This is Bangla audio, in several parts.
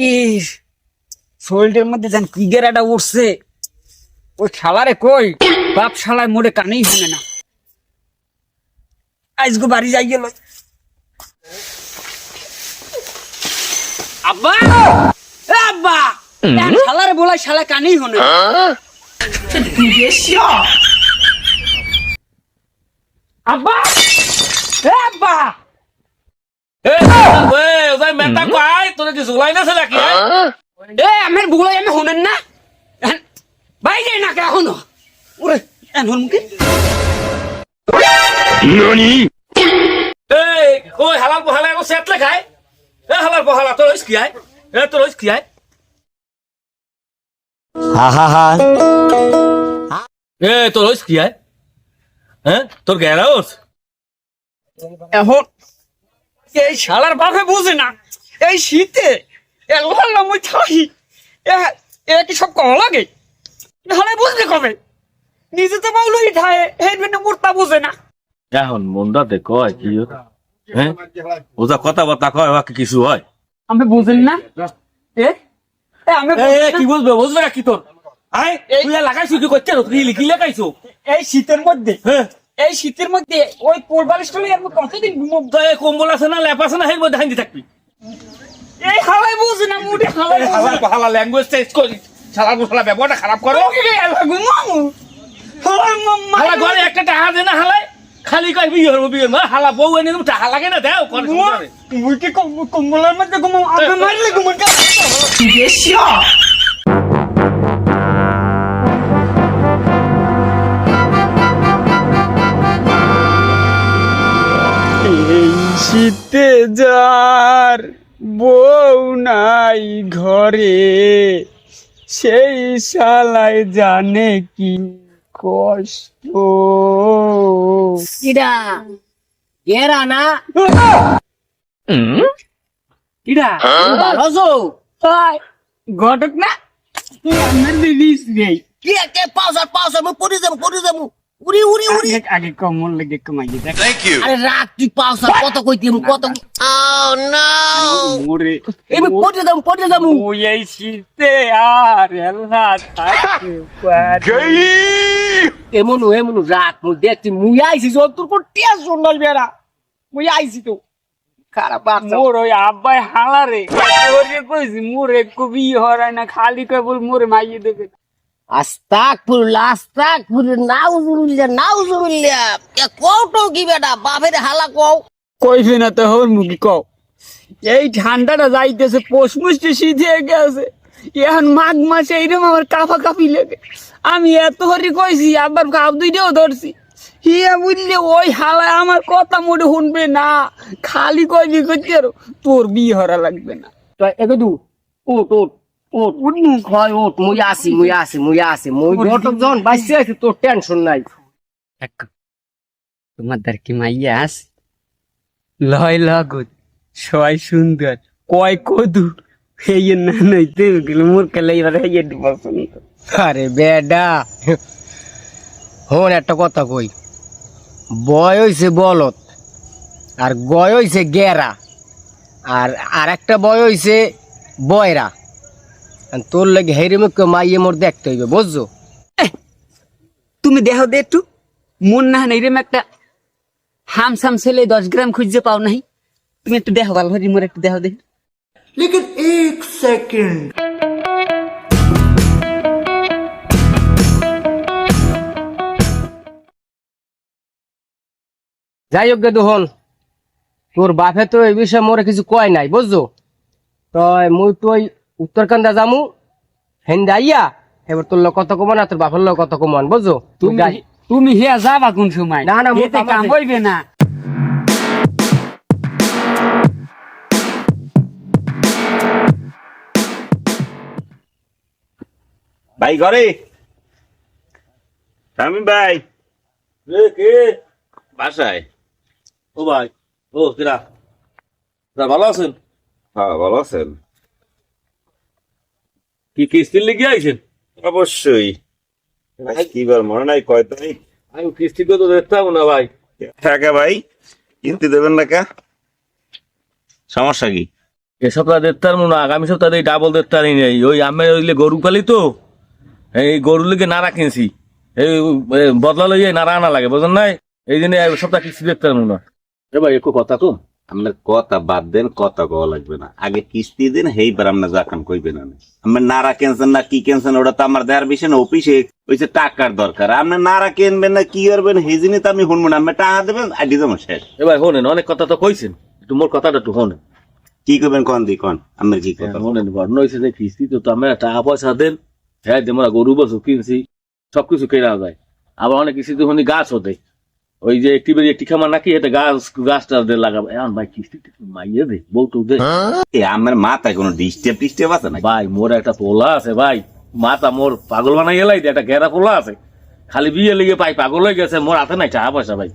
ইস, শরীরের মধ্যে যেন কি গেরাটা উঠছে। ওই শালারে কই, বাপ শালায় মোড়ে কানেই শুনে না। আজকে বাড়ি যাই গেল। আব্বা, এ আব্বা, শালারে বলাই শালা কানেই শুনে না। আব্বা, এ আব্বা, আমার বুগলাই আমি শুনেন না। বাইরে না কে এখনো ওরে এখন মুখে ওই হালাল বহালা সেটলে খায়। এ হালাল বহালা তোর কি আয়? এ তোর কি আয়? এ তোর কি আয়? হ্যাঁ তোর গেরাওস এখন এই শালার বাপে বুঝে না। এই শীতে মই থাকি কি সব কম লাগে। হলে বুঝলে কবে নিজে তো বাউলই ঠায় হেডমেন্ট মোরটা বুঝে না। এখন মনটা দেখ কি হ্যাঁ ওজা কথাবার্তা কয় বাকি কিছু হয় আমি বুঝেন না। আমি কি বুঝবে বুঝবে না কি তোর আয় তুই লাগাইছো কি করছে কি লাগাইছো এই শীতের মধ্যে হ্যাঁ এই শীতের মধ্যে ওই পোলবালিশটা আমি কতদিন ঘুমব। কম্বল আছে না ল্যাপ আছে না এর মধ্যে হাঁদি থাকবি। এই হালাই বুঝে না মুঠে হালাই হালা ল্যাঙ্গুয়েজ চেঞ্জ করি শালা গোশালা ব্যবহারটা খারাপ করো। ঘুমাবো হালা ঘরে একটা টাকা দে না হালাই খালি কয় বিয়ে হবো বিয়ে মা হালা বউ এনে তুমি টাকা লাগে না দেও মুইকে কম্বলের মধ্যে ঘুমাবো। আপনি মারলে ঘুমান এই শীতে যার বউ নাই ঘরে সেই শালায় জানে কি কষ্ট। কিডা এরা না কিডা ভালো আছো? ঘটক না আমার দিদিস রে। কে কে পাউসার মই পড়ে যাবো উড়ি উড়ি উড়ি আগে কমল লাগে কমাইয়ে দেখ। আরে রাত তুই পাউসার কত কইতি কত মোরে আমি পড়ে যাবো ওই এই শীতে আর এল্লা থাকতে পারে। এমন রাত মুই দেখছি মুই আইছি তোর কোন টেনশন নাই বেড়া মুই আইছি তো খারাপ বাচ্চা মোর ওই আব্বাই হালারে ওরে কইছি মোরে কবি হরায় না খালি কেবল মোরে মাইয়ে দেবে। আস্তাগফিরুল্লাহ নাউজুবিল্লাহ এ কওটো কি বেটা বাপের হালা কও কইবে না তো হর মুখি কও। এই ঠান্ডাটা যাইতেছে পৌষ মুষ্টি শীত হয়ে গেছে। এখন মাঘ মাসে এইরকম আমার কাঁপি লেগে। আমি এত হরি কইছি আবার কাপ দুইটাও ধরছি। হিয়া বুঝলে ওই হালায় আমার কথা মোটে শুনবে না। খালি কইবি করতে আর তোর বিয়ে হরা লাগবে না। তো একদু ওট মুই আসি মুই ঘটক জন বাইসে আছি তোর টেনশন নাই। তোমার দ্বার কি মাইয়া আস লয় লাগত সবাই সুন্দর কয় কদু এই না নইতে গেল মোর কালে এবার এই পছন্দ। আরে বেডা হন একটা কথা কই বয় হইছে বলত আর গয় হইছে গেরা আর একটা বয় হইছে বয়রা তোর লাগে হেরে মুখে মাইয়ে মোর দেখতে হইবে বুঝছো। তুমি দেখো দে একটু মন না এরম একটা হামসাম ছেলে 10 গ্রাম খুঁজে পাও নাই। তুমি একটু দেখো ভালো মোর একটু দেখো দেখি। लेकिन एक सेकंड যাই হোক গেদু হন তোর বাপে তো এই বিষয়ে মোরে কিছু কয় নাই বুঝছো। তো মুই তো ওই উত্তরকান্দা যামু হেন্দা আইয়া এবার তোর লোক কত কমান আর তোর বাপের লোক কত কমান বুঝছো। তুমি হিয়া যাবা কোন সময়? না, মোর এতে কাম হইবে না। ভাই ঘরে শামিম ভাই কে বাসায়। ও ভাই ও কিরা ভালো আছেন? হ্যাঁ ভালো আছেন? কি কিস্তির লেগে আইছেন? অবশ্যই। কিবার মনে নাই কয় তারিখ? আমি কিস্তি তো দেখতাম না ভাই। টাকা ভাই কিস্তি দেবেন না কা? সমস্যা কি? এ সপ্তাহ দেখতার মনে হয়, আগামী সপ্তাহে ডাবল দেখতারই নেই। ওই আমি ওইলে গরু পালি তো, এই গরু লিগে নাড়া কিনছি, এই বদলা লইয়ে নাড়া আনা লাগে, বুঝলেন নাই? এই জন্য সপ্তাহ কিস্তি দেখতার মনে হয়। এ ভাই একটু কথা কম। আপনার কথা বাদ দেন, কথা কওয়া লাগবে না, আগে কিস্তি দিন, সেইবার আপনার যাকান কইবেন না। আমার নারা কেনছেন না কি কেনছেন ওটা তো আমার দেয়ার বিষয় না, অফিসে হইছে টাকার দরকার। আপনি নারা কিনবেন না কি করবেন সেই জিনিস তো আমি শুনবো না, আপনি টাকা দেবেন আইডি দেবো শেষ। এ ভাই শোনেন, অনেক কথা তো কইছেন, একটু মোর কথাটা একটু শোনেন। কি করবেন কন দি কন, আমার কি কথা? শোনেন, ঘটনা হয়েছে যে কিস্তি তো আমরা টাকা পয়সা দেন, হ্যাঁ আমরা গরু বছর কিনছি, সবকিছু কেনা যায়। আবার অনেক কিস্তি তো গাছও দেয়, ওই যে একটি খামার নাকি এটা গাছটা লাগাবো। এখন ভাই কিস্তি মাইয়ে দে, বউটু দে। এ আমার মাথায় কোনো ডিস্টার্ব আছে না? ভাই মোর একটা পোলা আছে ভাই, মাথা মোর পাগল বানাই এলাই, একটা ঘেরা পোলা আছে, খালি বিয়ে লেগে পাই পাগল হয়ে গেছে। মোর হাতে নাই টাকা পয়সা ভাই,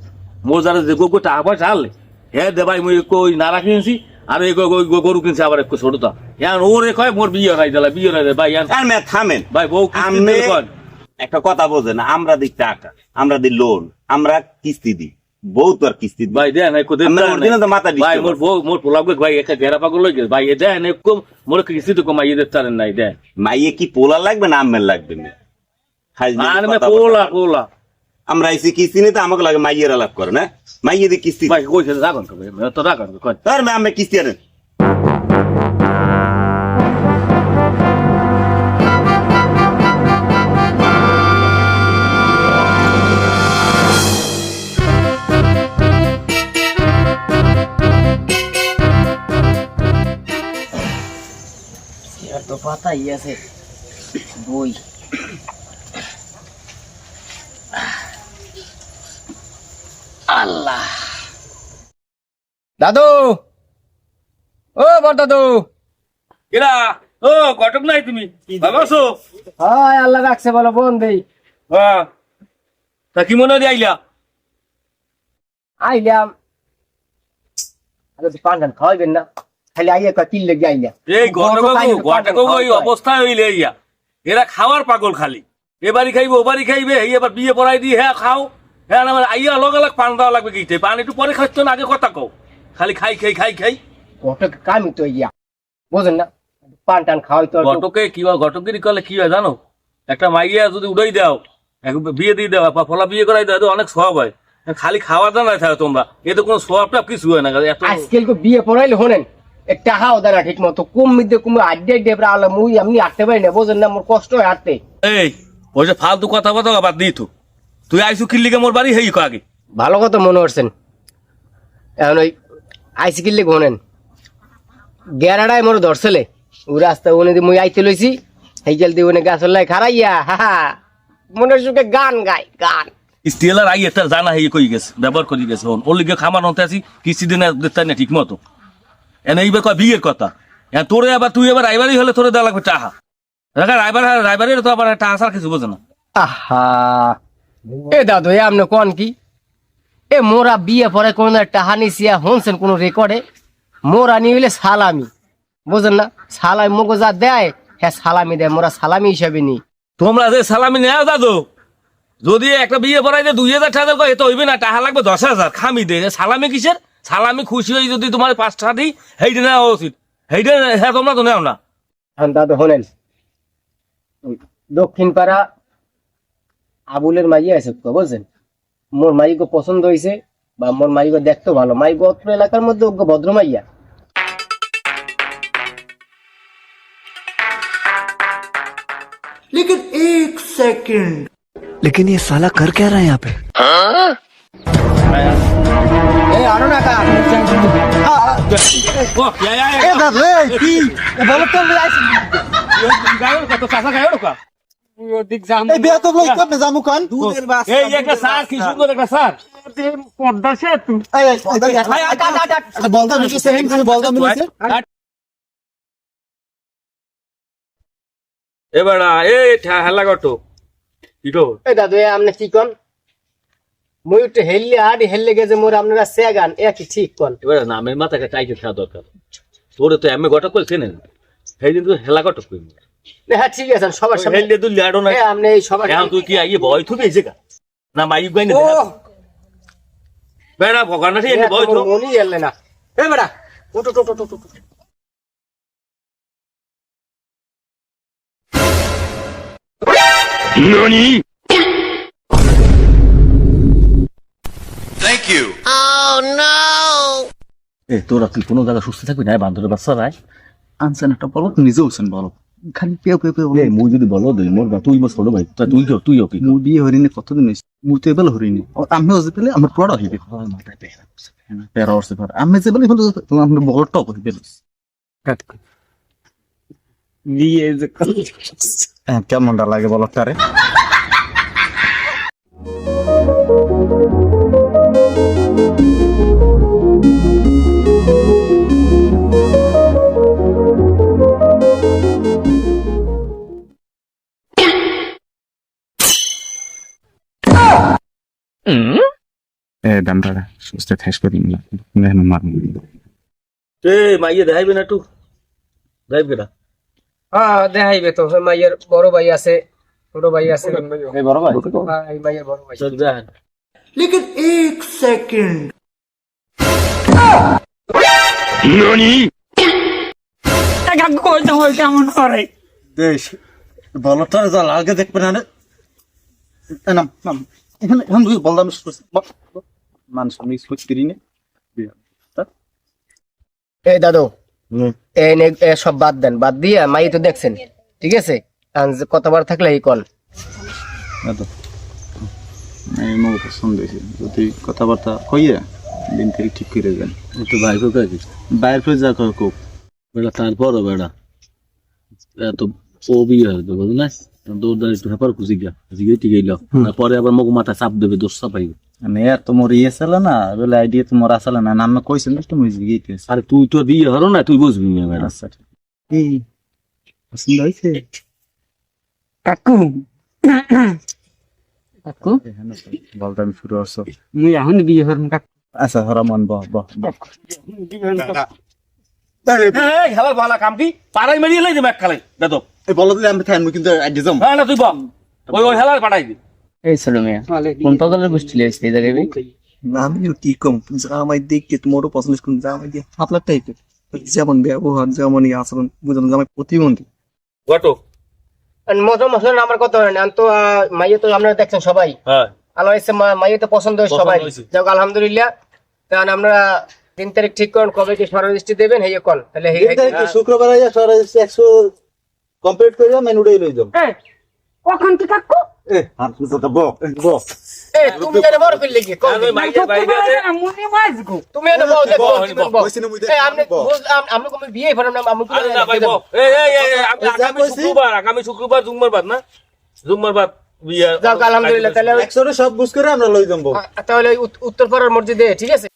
মোর যারা যে গো টাকা পয়সা আনলে হ্যাঁ দে ভাই, মুই ওই নাড়া কিনছি আর এই গরু কিনছি আবার একটু ছোটটা। এখন ওরে কয় মোর বিয়ে নাই দিলা, বিয়ে নাই দে ভাই। থামেন ভাই বউ আমি একটা কথা বোঝেন, আমরা দিই টাকা, আমরা দিই লোন, আমরা কিস্তি দিই, বউ তো আর কিস্তি দিই। ভাই দেন মাথা ভাই মোর বউ মোর পোলা ভাই একটা ঘেরা পাগল হয়ে গেছে ভাই, দেন মোর কিস্তি তো কমাইয়ে দিতে নাই দেন। মাইয়ে কি পোলা লাগবে না আমের লাগবে না? পোলা পোলা আমরা আইসি কিস্তি নিতে, আমাকে লাগে মাইয়ের আলাপ করে না, মাইয়ে দিয়ে কিস্তি ভাই কইছে রাখুন তো রাখুন তার আমি কিস্তি আনেন। তো পাতাই আছে বই। আল্লাহ, দাদু, ও বড় দাদু। এরা ও কটক নাই, তুমি ভালো আছো? হয় আল্লাহ রাখছে, বলো বোন দেই। হ্যাঁ, তা কি মনে দিয়ে আইলা? আইলাম, পান খাওয়াইবেন না, খালি আইয়া কিল লেগে আইলা। এই ঘটক এই অবস্থায় হইলে ইয়া, এরা খাওয়ার পাগল, খালি এবারই খাইবে ওবারই খাইবে, এই এবার বিয়ে পড়াই দিয়ে হ্যাঁ খাও, হ্যাঁ আমার আইয়া লগালগ পান দেওয়া লাগবে, কি পান একটু পরে খাচ্ছ না, আগে কথা কও, খালি খাই খাই খাই খাই। ঘটক কামি তো ইয়া, বোঝেন না, পান টান খাওয়াই তো। ঘটকে কি হয়, ঘটকগিরি করলে কি হয় জানো? একটা মাইয়া যদি উড়াই দাও, বিয়ে দিয়ে দেওয়া, ফলা বিয়ে করাই দেওয়া, অনেক সব হয়। খালি খাওয়া দাওয়া নাই থাকে তোমরা, এতে কোনো সবটা কিছু হয় না। আজকাল বিয়ে পড়াইলে হনেন একটা হাও দানা ঠিক মতো কম মিদে কমে আড্ডে আড্ডে আল্লাহ মুই আমি আটতে পারি না, বোঝেন না, মোর কষ্ট হয় আটতে। এই ওই যে ফালতু কথা কথা বাদ দিই তো, তুই আইসু কিল্লিকে মোর বাড়ি হেই আগে। ভালো কথা মনে করছেন। এখন ওই আইসি কিনলে ঘনেন গেরাডায় মোর ধরছেলে ওই রাস্তা ওনে দিয়ে মুই আইতে লইছি, হেইকেল দিয়ে ওনে গাছ লাই খারাইয়া হা মনের সুখে গান গায় গান। স্টিলার আই একটা জানা হেই কই গেছে, ব্যবহার করি গেছে, ওর লিগে খামার হতে আছি কিস্তি দিনে দেখতে না ঠিক মতো। এনে এইবার কয় বিয়ের কথা, তোরে আবার তুই এবার রাইবারই হলে তোরে দেওয়া লাগবে টাহা। রাইবারের তো আবার টাহা ছাড়া কিছু বোঝে না। আহা এ দাদু এ আপনি কোন কি এ মোরা বিয়ে পরে কোন টাহা নিছিয়া হনছেন কোন রেকর্ডে? মোরা নি হইলে সালামি, বুঝেন না, সালামি মগো যা দেয় হ্যাঁ সালামি দেয়, মোরা সালামি হিসাবে নি। তোমরা যে সালামি নেও দাদু, যদি একটা বিয়ে পড়াই যে 2000 টাকা কয় এত হইবে না, টাকা লাগবে 10,000, খামি দে। সালামি কিসের সালামি? খুশি হয়ে যদি তোমার 5 টাকা দিই সেইটা নেওয়া উচিত, সেইটা হ্যাঁ তোমরা তো নেও না। হ্যাঁ দাদু হনেন, দক্ষিণ পাড়া আবুলের মাইয়া আছে তো, বুঝছেন, মোর মাইগো পছন্দ হয়েছে বা মোর মাইগো দেখতে ভালো, মাইগো অত্র এলাকার মধ্যে ওগো ভদ্র মাইয়া। लेकिन एक सेकंड, लेकिन ये साला कर क्या रहा है यहाँ पे? এই আনো না কা ও ए दादू ए की बोलो तो लाइस গায়ো কত চাচা গায়ো কা ए बिया तो लोग कब जामु कान এই একটা স্যার, কি সুন্দর একটা স্যার, পর্দা সে তুই ए बोलता मिली से हम बोलता मिली से এবার এই হেলা গটো কি গো? এই দাদু এ আপনি কি কোন? মুই একটু হেললে আড়ি হেললে গেছে মোর আপনারা সেগান একই ঠিক কোন। এবার নামের মাথাকে টাইটে থাকা দরকার, তোরে তো এমএ গটক কইছে না, সেই দিন তুই হেলা গটক কইবি। হ্যাঁ ঠিক আছে, সবার সামনে হেললে তুই লাড়ো না, আপনি এই সবার এখন তুই কি আইয়ে ভয় থুবি এই জায়গা না মাইক গাইনে ও বেড়া ভগানা সেই ভয় তো মনি এলে না। এ বেড়া ওটো টো টো টো টো এ তোরা তুই কোনো জায়গায় সুস্থ থাকবি না বান্ধবের বাচ্চা রায় আনছেন একটা বলো নিজে হচ্ছেন বলো খালি পেও পেও পেও এ মুই যদি বলো দে মোর তুই মোর ছোট ভাই তা তুইও কি মু বিয়ে হরিনি কতদিন হয়েছে মু তো এবেলা হরিনি আমি হচ্ছে পেলে আমার পড়া হইবে তেরো বছর পর আমি যে বেলে হলো আমার বড়টাও হইবে বিয়ে যে কেমনটা লাগে বলো তারে দামটা সুস্থ শেষ করি না মেহমান মারুন এ মাইয়ে দেখাইবে না একটু দেখাইবে না হ্যাঁ দেখাইবে তো মাইয়ের বড় ভাই আছে ছোট ভাই আছে এই বড় ভাই হ্যাঁ, এই মাইয়ের বড় ভাই চল দেখ लेकिन एक सेकंड কাকু কইতে হয় কেমন করে দেশ বলো তো জল আগে দেখবে না নাম নাম এখানে এখন বললাম মানুষ মিক্স করতে নে এই দাদু এই সব বাদ দেন বাদ দিয়ে মাই তো দেখছেন ঠিক আছে কতবার থাকলে এই কল এই মগ পছন্দ হয়েছে যদি কথাবার্তা কইয়ে দিন থেকে ঠিক করে দেন তো ভাই কোথায় বাইরে ফিরে যা খুব বেটা তারপরও বেটা এত ও বিয়ে হতো বুঝলি না দৌড় একটু হেপার খুশি গিয়া জিগে ঠিক গেল পরে আবার মগ মাথা চাপ দেবে দোষ চাপাইবে মানে আর তোমার ইয়ে ছিল না বলে আইডিয়া তোমার আসলে না নামে কইছেন তো তুমি জিগে আরে তুই তোর বিয়ে হলো না তুই বুঝবি না বেটা আচ্ছা এই পছন্দ হয়েছে কাকু কাকু বলতে আমি শুরু করছো মুই এখন বিয়ে হরম কাকু আচ্ছা হরা মন বহ বহ খেলার ভালো কাম কি পাড়াই মারিয়ে লাই দেবে এক খালাই দেখো এই বলো দিলে আমি থাকবো কিন্তু আইডিয়া যাম হ্যাঁ না তুই বল ওই খেলার পাঠাই দি এই ছিল মেয়া কোন পাগলের গোষ্ঠী লেগেছে এই জায়গায় আমিও কি কম জামাই দেখকে তোমারও পছন্দ করুন জামাই দিয়ে আপনার টাইপের যেমন ব্যবহার যেমন আচরণ বুঝলাম জামাই প্রতিবন্ধী ঘটো মশলা মশলা আমার কথা হয় না তো মাইয়ে তো আপনারা দেখছেন সবাই হ্যাঁ আল্লাহ ইচ্ছে মাইয়ে তো পছন্দ হয়েছে পছন্দ সবাই হয়েছে। যাক আলহামদুলিল্লাহ কারণ আমরা 3 তারিখ ঠিক করুন কবে কি সরদৃষ্টি দেবেন হেয়ে কল তাহলে শুক্রবার আইয়া 100 কমপ্লিট করে মেনুটাই লই যাও কখন কি কাকু আর কিছু তো বক বক তুমি জানো বড় ফিল লিখি আমি মাইকে বাইরে আছে মুনি মাইজগো তুমি এনে বউ দেখো কইছিনা মুই আপনি আমরা কোন বিয়ে করেন না আমি আরে না ভাই বল আগামী শুক্রবার জুম্মার বাদ না জুম্মার বাদ বিয়ে যাক আলহামদুলিল্লাহ তাহলে 100 সব বুঝ করে আমরা লই যাবো তাহলে উত্তরপাড়ার মসজিদে ঠিক আছে